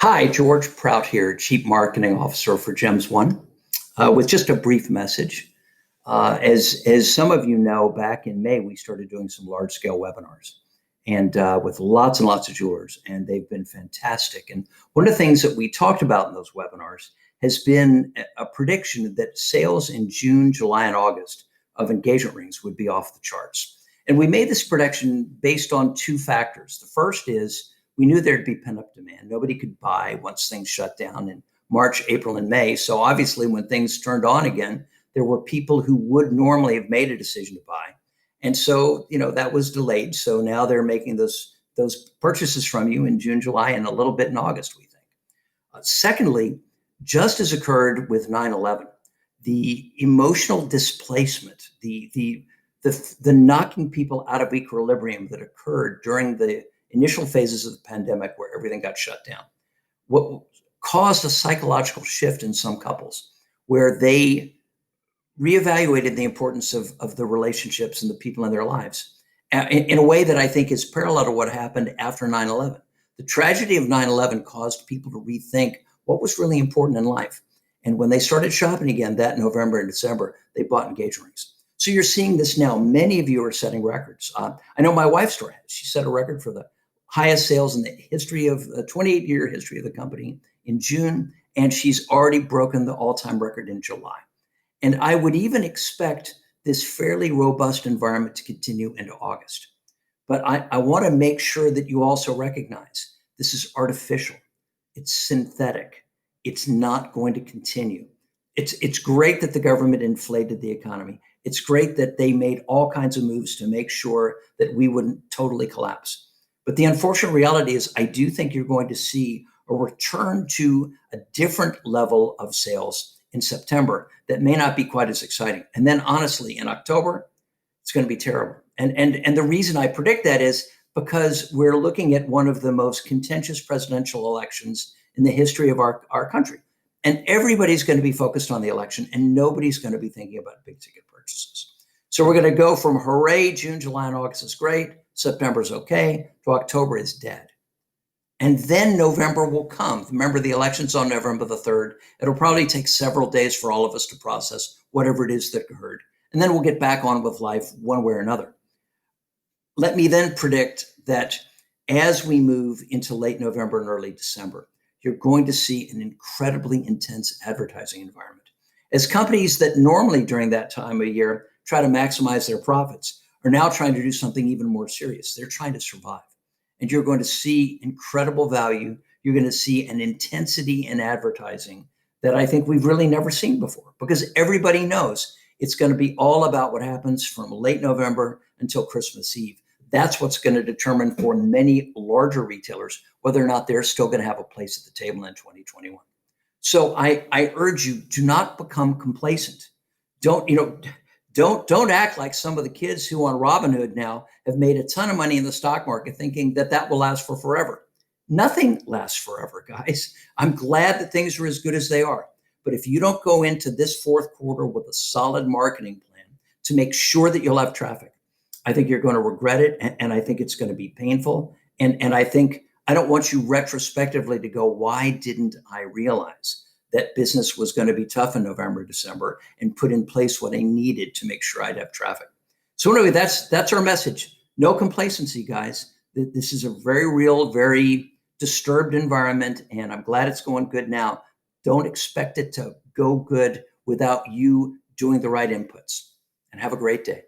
Hi, George Prout here, Chief Marketing Officer for Gems One, with just a brief message. As some of you know, back in May, we started doing some large scale webinars and with lots and lots of jewelers, and they've been fantastic. And one of the things that we talked about in those webinars has been a prediction that sales in June, July, and August of engagement rings would be off the charts. And we made this prediction based on two factors. The first is we knew there'd be pent-up demand. Nobody could buy once things shut down in March, April, and May. So obviously, when things turned on again, there were people who would normally have made a decision to buy. And so, that was delayed. So now they're making those purchases from you in June, July, and a little bit in August, we think. Secondly, just as occurred with 9/11, the emotional displacement, the knocking people out of equilibrium that occurred during the initial phases of the pandemic where everything got shut down, what caused a psychological shift in some couples where they reevaluated the importance of the relationships and the people in their lives in a way that I think is parallel to what happened after 9/11. The tragedy of 9/11 caused people to rethink what was really important in life. And when they started shopping again that November and December, they bought engagement rings. So you're seeing this now. Many of you are setting records. I know my wife's story. She set a record for the highest sales in the history of the 28-year history of the company in June, and she's already broken the all-time record in July. And I would even expect this fairly robust environment to continue into August. But I want to make sure that you also recognize this is artificial. It's synthetic. It's not going to continue. It's great that the government inflated the economy. It's great that they made all kinds of moves to make sure that we wouldn't totally collapse. But the unfortunate reality is I do think you're going to see a return to a different level of sales in September that may not be quite as exciting. And then honestly, in October, it's going to be terrible. And the reason I predict that is because we're looking at one of the most contentious presidential elections in the history of our country. And everybody's going to be focused on the election and nobody's going to be thinking about big ticket purchases. So we're going to go from hooray, June, July, and August is great. September's okay, to October is dead. And then November will come. Remember, the election's on November the 3rd. It'll probably take several days for all of us to process whatever it is that occurred. And then we'll get back on with life one way or another. Let me then predict that as we move into late November and early December, you're going to see an incredibly intense advertising environment. As companies that normally during that time of year try to maximize their profits are now trying to do something even more serious. They're trying to survive. And you're going to see incredible value. You're going to see an intensity in advertising that I think we've really never seen before, because everybody knows it's going to be all about what happens from late November until Christmas Eve. That's what's going to determine for many larger retailers whether or not they're still going to have a place at the table in 2021. So I urge you, do not become complacent. Don't act like some of the kids who on Robinhood now have made a ton of money in the stock market thinking that will last for forever. Nothing lasts forever, guys. I'm glad that things are as good as they are. But if you don't go into this fourth quarter with a solid marketing plan to make sure that you'll have traffic, I think you're going to regret it. And I think it's going to be painful. And I think I don't want you retrospectively to go, why didn't I realize that business was going to be tough in November, December, and put in place what I needed to make sure I'd have traffic. So anyway, that's our message. No complacency, guys. This is a very real, very disturbed environment, and I'm glad it's going good now. Don't expect it to go good without you doing the right inputs. And have a great day.